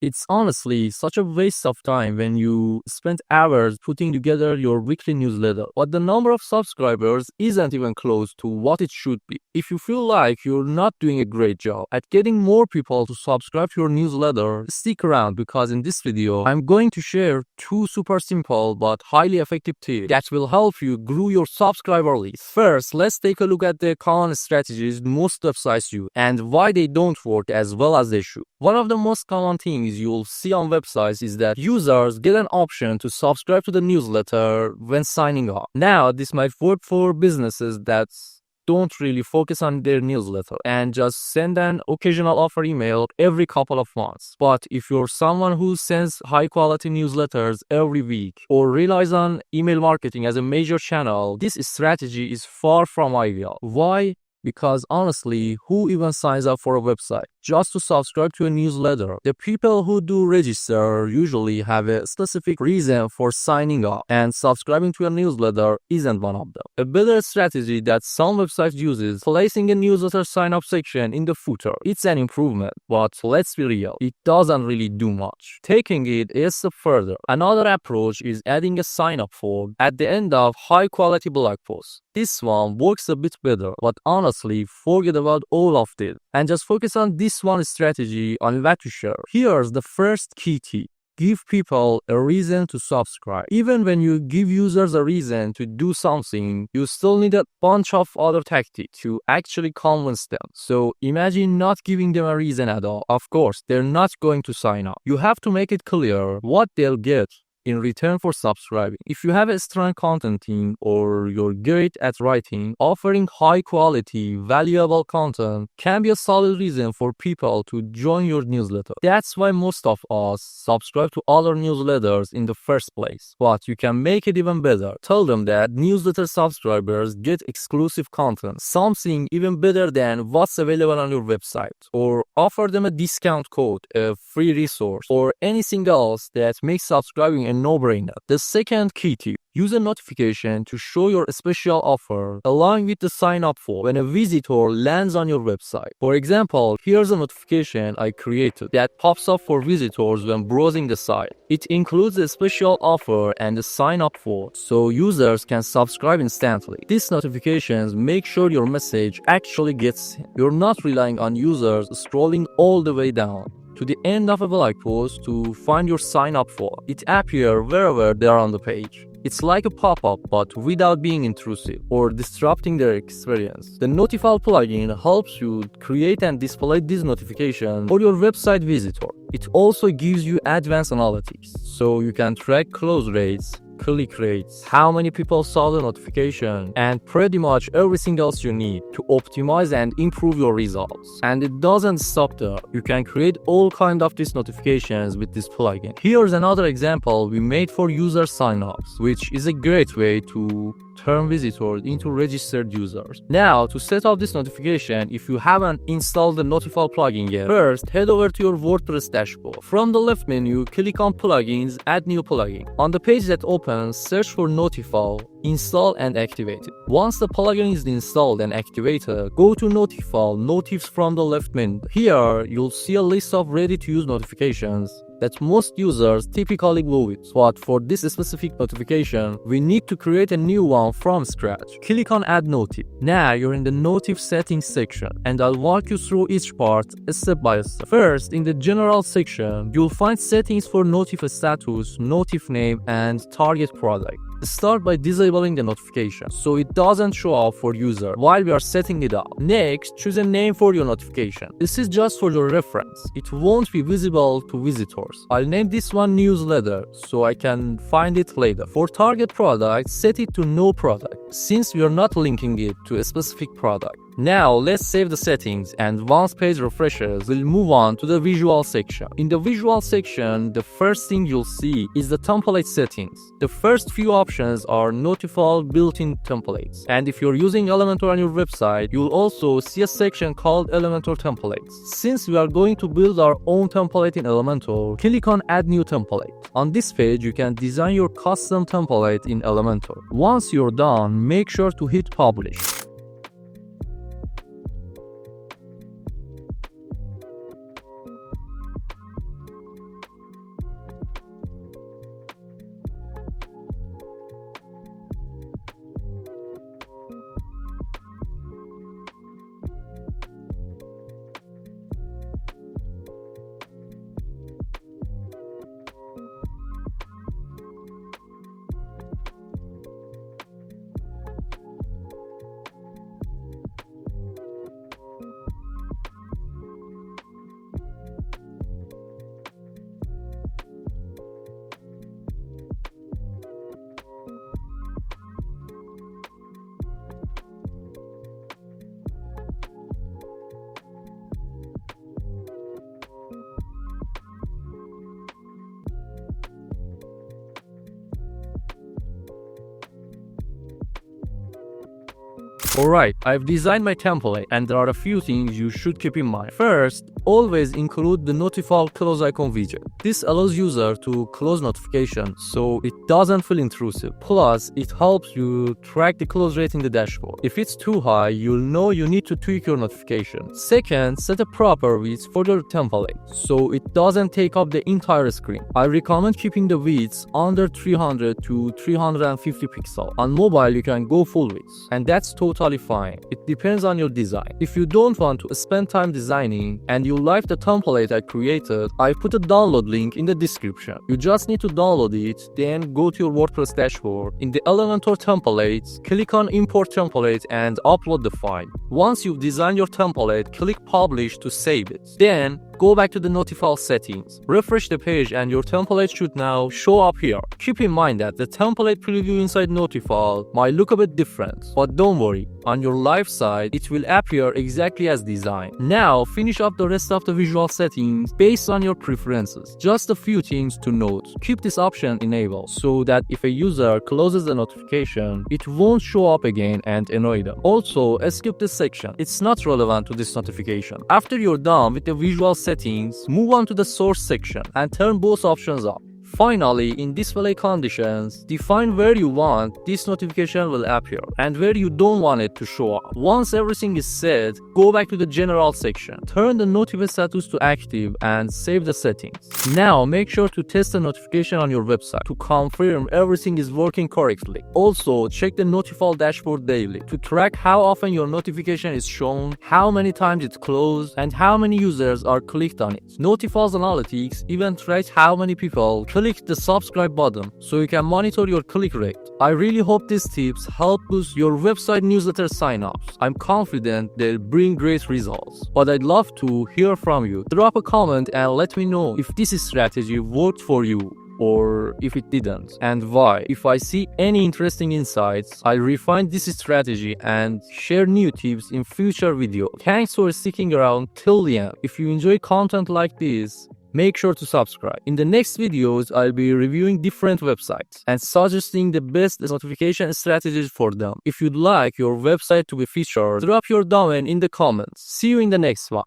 It's honestly such a waste of time when you spend hours putting together your weekly newsletter, but the number of subscribers isn't even close to what it should be. If you feel like you're not doing a great job at getting more people to subscribe to your newsletter, stick around because in this video, I'm going to share two super simple but highly effective tips that will help you grow your subscriber list. First, let's take a look at the common strategies most websites use and why they don't work as well as they should. One of the most common things you'll see on websites is that users get an option to subscribe to the newsletter when signing up. Now, this might work for businesses that don't really focus on their newsletter and just send an occasional offer email every couple of months. But if you're someone who sends high quality newsletters every week or relies on email marketing as a major channel, this strategy is far from ideal. Why? Because honestly, who even signs up for a website just to subscribe to a newsletter? The people who do register usually have a specific reason for signing up, and subscribing to a newsletter isn't one of them. A better strategy that some websites use is placing a newsletter sign-up section in the footer. It's an improvement, but let's be real, it doesn't really do much. Taking it a step further, another approach is adding a sign-up form at the end of high-quality blog posts. This one works a bit better, but honestly, forget about all of this and just focus on this one strategy on what to share. Here's the first key tip. Give people a reason to subscribe. Even when you give users a reason to do something, you still need a bunch of other tactics to actually convince them. So imagine not giving them a reason at all. Of course, they're not going to sign up. You have to make it clear what they'll get in return for subscribing. If you have a strong content team or you're great at writing, offering high quality, valuable content can be a solid reason for people to join your newsletter. That's why most of us subscribe to other newsletters in the first place. But you can make it even better. Tell them that newsletter subscribers get exclusive content, something even better than what's available on your website. Or offer them a discount code, a free resource, or anything else that makes subscribing a no-brainer. The second key tip. Use a notification to show your special offer along with the sign-up form when a visitor lands on your website. For example, here's a notification I created that pops up for visitors when browsing the site. It includes a special offer and a sign-up form, so users can subscribe instantly. These notifications make sure your message actually gets sent. You're not relying on users scrolling all the way down to the end of a blog post to find your sign-up form. It appears wherever they are on the page. It's like a pop-up, but without being intrusive or disrupting their experience. The Notifal plugin helps you create and display these notifications for your website visitor. It also gives you advanced analytics, so you can track close rates, click rates, how many people saw the notification, and pretty much everything else you need to optimize and improve your results. And it doesn't stop there. You can create all kinds of these notifications with this plugin. Here's another example we made for user signups, which is a great way to turn visitors into registered users. Now, to set up this notification, if you haven't installed the Notifal plugin yet, first head over to your WordPress dashboard. From the left menu, click on Plugins, Add New Plugin. On the page that opens, search for Notifal, install and activate it. Once the plugin is installed and activated, go to Notifal, Notifs from the left menu. Here, you'll see a list of ready-to-use notifications that most users typically go with. But for this specific notification, we need to create a new one from scratch. Click on Add Notif. Now you're in the Notif settings section, and I'll walk you through each part step by step. First, in the general section, you'll find settings for Notif status, Notif name, and target product. Start by disabling the notification so it doesn't show up for user while we are setting it up. Next, choose a name for your notification. This is just for your reference. It won't be visible to visitors. I'll name this one newsletter so I can find it later. For target product, set it to no product since we are not linking it to a specific product. Now let's save the settings, and once page refreshes, we'll move on to the visual section. In the visual section, the first thing you'll see is the template settings. The first few options are Notifal built-in templates, and if you're using Elementor on your website, you'll also see a section called Elementor templates. Since we are going to build our own template in Elementor, click on Add New Template. On this page, you can design your custom template in Elementor. Once you're done, make sure to hit Publish. Alright, I've designed my template and there are a few things you should keep in mind. First, always include the Notifal close icon widget. This allows user to close notifications so it doesn't feel intrusive. Plus, it helps you track the close rate in the dashboard. If it's too high, you'll know you need to tweak your notification. Second, set a proper width for your template so it doesn't take up the entire screen. I recommend keeping the widths under 300 to 350 pixels. On mobile, you can go full width, and that's totally fine. It depends on your design. If you don't want to spend time designing and you like the template I created, I put a download link in the description. You just need to download it, then go to your WordPress dashboard. In the Elementor templates, click on import template and upload the file. Once you've designed your template, click publish to save it. Then go back to the Notifal settings, refresh the page and your template should now show up here. Keep in mind that the template preview inside Notifal might look a bit different, but don't worry, on your live site it will appear exactly as designed. Now finish up the rest of the visual settings based on your preferences. Just a few things to note. Keep this option enabled so that if a user closes the notification, it won't show up again and annoy them. Also, skip this section. It's not relevant to this notification. After you're done with the visual settings, move on to the source section and turn both options off. Finally, in display conditions, define where you want this notification will appear and where you don't want it to show up. Once everything is set, go back to the general section. Turn the notify status to active and save the settings. Now, make sure to test the notification on your website to confirm everything is working correctly. Also, check the Notifal dashboard daily to track how often your notification is shown, how many times it's closed, and how many users are clicked on it. Notifal's analytics even tracks how many people click the subscribe button so you can monitor your click rate. I really hope these tips help boost your website newsletter signups. I'm confident they'll bring great results, but I'd love to hear from you. Drop a comment and let me know if this strategy worked for you or if it didn't and why. If I see any interesting insights, I'll refine this strategy and share new tips in future videos. Thanks for sticking around till the end. If you enjoy content like this, make sure to subscribe. In the next videos, I'll be reviewing different websites and suggesting the best notification strategies for them. If you'd like your website to be featured, drop your domain in the comments. See you in the next one.